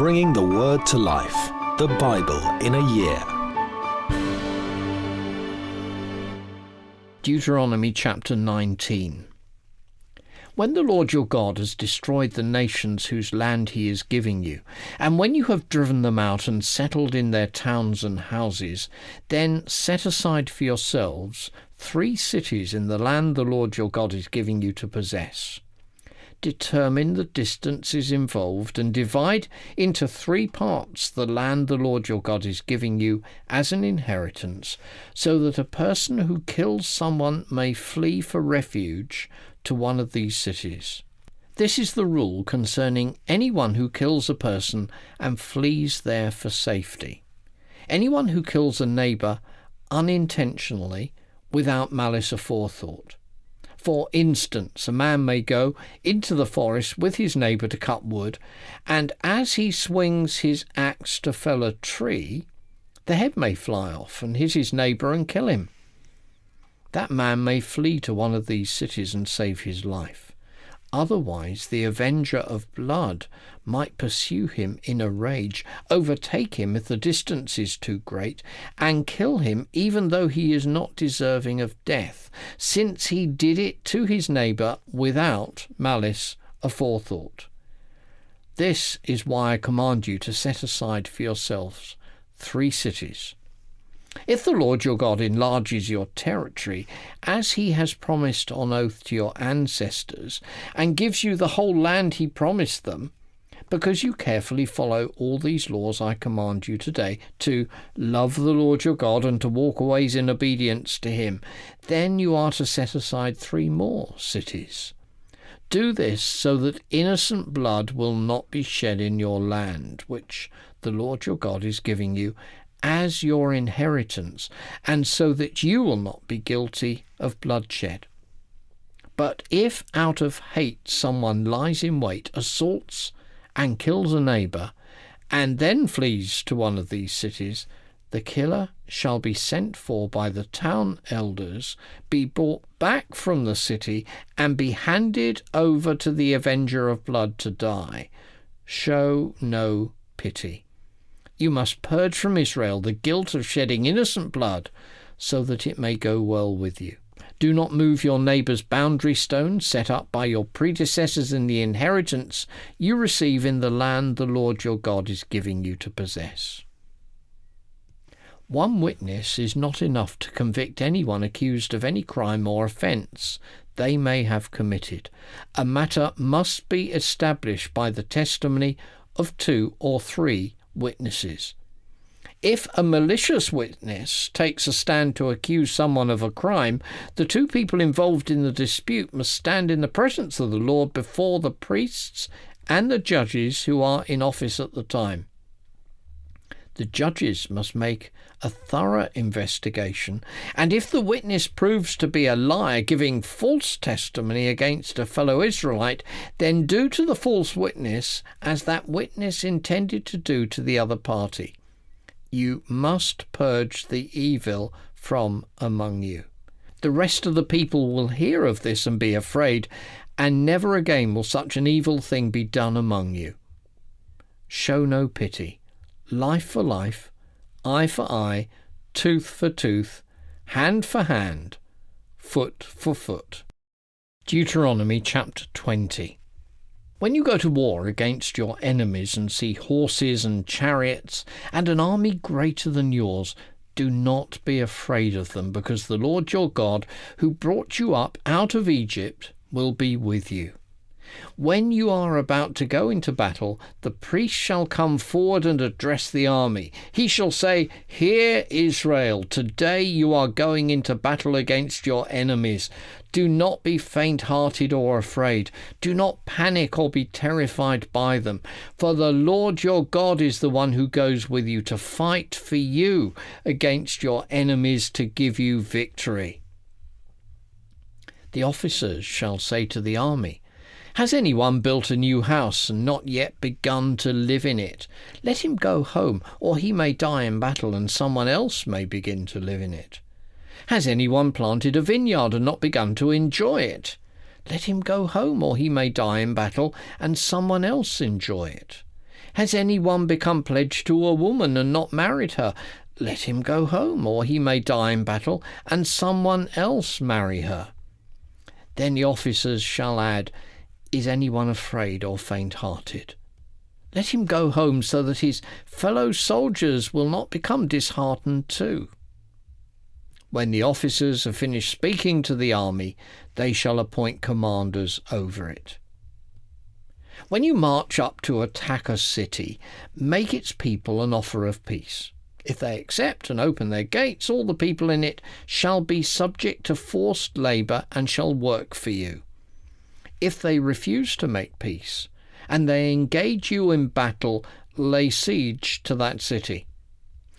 bringing the Word to life, the Bible in a year. Deuteronomy chapter 19. When the Lord your God has destroyed the nations whose land he is giving you, and when you have driven them out and settled in their towns and houses, then set aside for yourselves 3 cities in the land the Lord your God is giving you to possess. Determine the distances involved and divide into 3 parts the land the Lord your God is giving you as an inheritance, so that a person who kills someone may flee for refuge to one of these cities. This is the rule concerning anyone who kills a person and flees there for safety. Anyone who kills a neighbour unintentionally without malice aforethought. For instance, a man may go into the forest with his neighbour to cut wood, and as he swings his axe to fell a tree, the head may fly off and hit his neighbour and kill him. That man may flee to one of these cities and save his life. Otherwise, the avenger of blood might pursue him in a rage, overtake him if the distance is too great, and kill him even though he is not deserving of death, since he did it to his neighbour without malice aforethought. This is why I command you to set aside for yourselves 3 cities. If the Lord your God enlarges your territory, as he has promised on oath to your ancestors, and gives you the whole land he promised them, because you carefully follow all these laws I command you today, to love the Lord your God and to walk always in obedience to him, then you are to set aside 3 more cities. Do this so that innocent blood will not be shed in your land, which the Lord your God is giving you as your inheritance, and so that you will not be guilty of bloodshed. But if out of hate someone lies in wait, assaults and kills a neighbour, and then flees to one of these cities, the killer shall be sent for by the town elders, be brought back from the city, and be handed over to the avenger of blood to die. Show no pity. You must purge from Israel the guilt of shedding innocent blood, so that it may go well with you. Do not move your neighbour's boundary stone set up by your predecessors in the inheritance you receive in the land the Lord your God is giving you to possess. One witness is not enough to convict anyone accused of any crime or offence they may have committed. A matter must be established by the testimony of 2 or 3 witnesses. If a malicious witness takes a stand to accuse someone of a crime, the 2 people involved in the dispute must stand in the presence of the Lord before the priests and the judges who are in office at the time. The judges must make a thorough investigation, and if the witness proves to be a liar, giving false testimony against a fellow Israelite, then do to the false witness as that witness intended to do to the other party. You must purge the evil from among you. The rest of the people will hear of this and be afraid, and never again will such an evil thing be done among you. Show no pity. Life for life, eye for eye, tooth for tooth, hand for hand, foot for foot. Deuteronomy chapter 20. When you go to war against your enemies and see horses and chariots and an army greater than yours, do not be afraid of them, because the Lord your God, who brought you up out of Egypt, will be with you. When you are about to go into battle, the priest shall come forward and address the army. He shall say, "Hear, Israel, today you are going into battle against your enemies. Do not be faint-hearted or afraid. Do not panic or be terrified by them. For the Lord your God is the one who goes with you to fight for you against your enemies to give you victory." The officers shall say to the army, "Has anyone built a new house and not yet begun to live in it? Let him go home, or he may die in battle and someone else may begin to live in it. Has anyone planted a vineyard and not begun to enjoy it? Let him go home, or he may die in battle and someone else enjoy it. Has anyone become pledged to a woman and not married her? Let him go home, or he may die in battle, and someone else marry her. Then the officers shall add, Is anyone afraid or faint-hearted? Let him go home, so that his fellow soldiers will not become disheartened too. When the officers have finished speaking to the army, they shall appoint commanders over it. When you march up to attack a city, make its people an offer of peace. If they accept and open their gates, all the people in it shall be subject to forced labour and shall work for you. If they refuse to make peace, and they engage you in battle, lay siege to that city.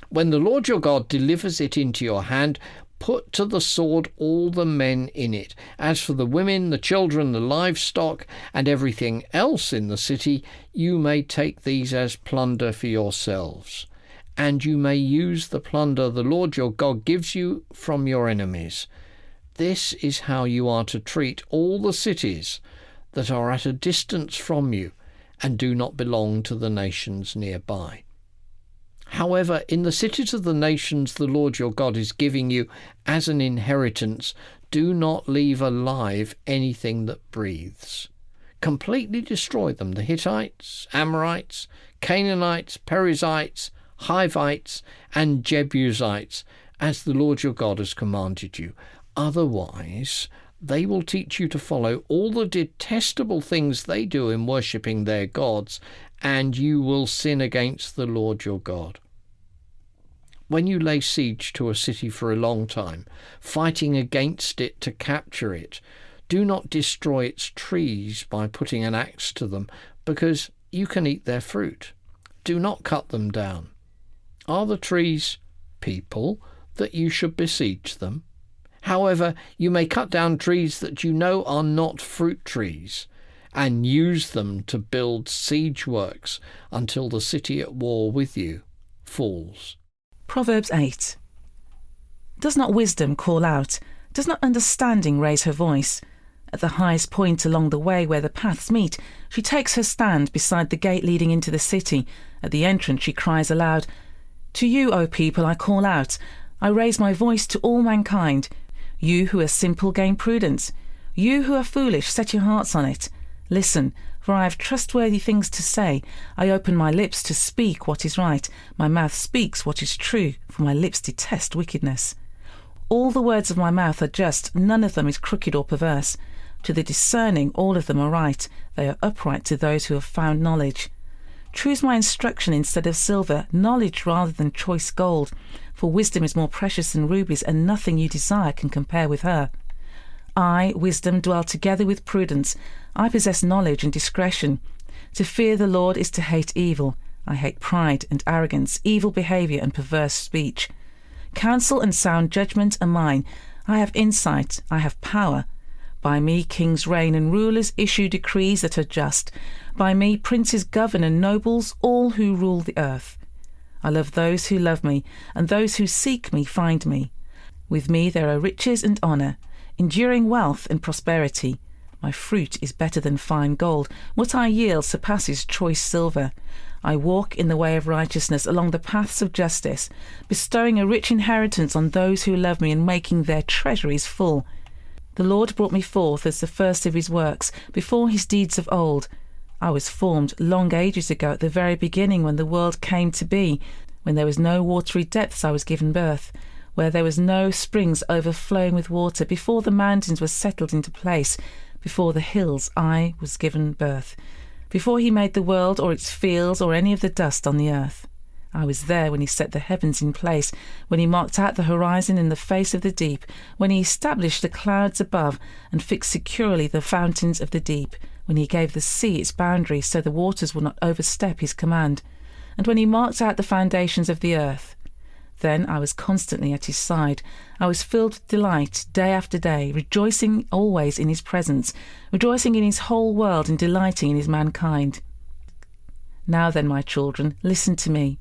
When the Lord your God delivers it into your hand, put to the sword all the men in it. As for the women, the children, the livestock, and everything else in the city, you may take these as plunder for yourselves. And you may use the plunder the Lord your God gives you from your enemies. This is how you are to treat all the cities that are at a distance from you and do not belong to the nations nearby. However, in the cities of the nations the Lord your God is giving you as an inheritance, do not leave alive anything that breathes. Completely destroy them, the Hittites, Amorites, Canaanites, Perizzites, Hivites, and Jebusites, as the Lord your God has commanded you. Otherwise, they will teach you to follow all the detestable things they do in worshipping their gods, and you will sin against the Lord your God. When you lay siege to a city for a long time, fighting against it to capture it, do not destroy its trees by putting an axe to them, because you can eat their fruit. Do not cut them down. Are the trees people that you should besiege them? However, you may cut down trees that you know are not fruit trees, and use them to build siege works until the city at war with you falls. Proverbs 8. Does not wisdom call out? Does not understanding raise her voice? At the highest point along the way where the paths meet, she takes her stand beside the gate leading into the city. At the entrance she cries aloud, To you, O people, I call out. I raise my voice to all mankind. You who are simple gain prudence. You who are foolish set your hearts on it. Listen, for I have trustworthy things to say. I open my lips to speak what is right. My mouth speaks what is true, for my lips detest wickedness. All the words of my mouth are just, none of them is crooked or perverse. To the discerning all of them are right. They are upright to those who have found knowledge. Choose my instruction instead of silver, knowledge rather than choice gold. For wisdom is more precious than rubies, and nothing you desire can compare with her. I, wisdom, dwell together with prudence. I possess knowledge and discretion. To fear the Lord is to hate evil. I hate pride and arrogance, evil behaviour and perverse speech. Counsel and sound judgment are mine. I have insight, I have power. By me kings reign and rulers issue decrees that are just. By me princes govern and nobles, all who rule the earth. I love those who love me, and those who seek me find me. With me there are riches and honour, enduring wealth and prosperity. My fruit is better than fine gold. What I yield surpasses choice silver. I walk in the way of righteousness along the paths of justice, bestowing a rich inheritance on those who love me and making their treasuries full. The Lord brought me forth as the first of his works, before his deeds of old. I was formed long ages ago at the very beginning, when the world came to be. When there was no watery depths I was given birth, where there was no springs overflowing with water, before the mountains were settled into place, before the hills I was given birth, before he made the world or its fields or any of the dust on the earth. I was there when he set the heavens in place, when he marked out the horizon in the face of the deep, when he established the clouds above and fixed securely the fountains of the deep, when he gave the sea its boundary so the waters would not overstep his command, and when he marked out the foundations of the earth. Then I was constantly at his side. I was filled with delight day after day, rejoicing always in his presence, rejoicing in his whole world and delighting in his mankind. Now then, my children, listen to me.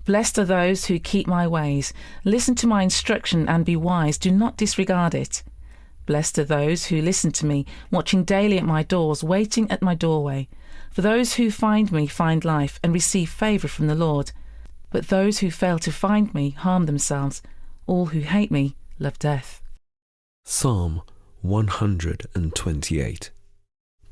Blessed are those who keep my ways. Listen to my instruction and be wise. Do not disregard it. Blessed are those who listen to me, watching daily at my doors, waiting at my doorway. For those who find me find life and receive favour from the Lord. But those who fail to find me harm themselves. All who hate me love death. Psalm 128.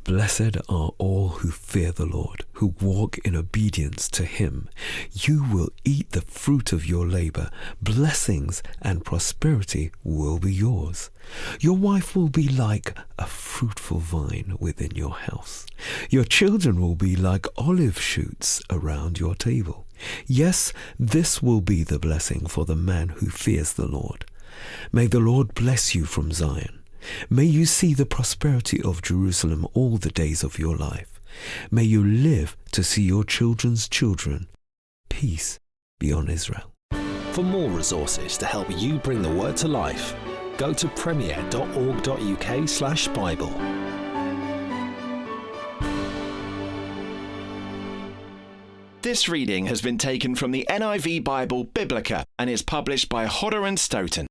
Blessed are all who fear the Lord, who walk in obedience to him. You will eat the fruit of your labor. Blessings and prosperity will be yours. Your wife will be like a fruitful vine within your house. Your children will be like olive shoots around your table. Yes, this will be the blessing for the man who fears the Lord. May the Lord bless you from Zion. May you see the prosperity of Jerusalem all the days of your life. May you live to see your children's children. Peace be on Israel. For more resources to help you bring the word to life, go to premier.org.uk/Bible. This reading has been taken from the NIV Bible Biblica and is published by Hodder and Stoughton.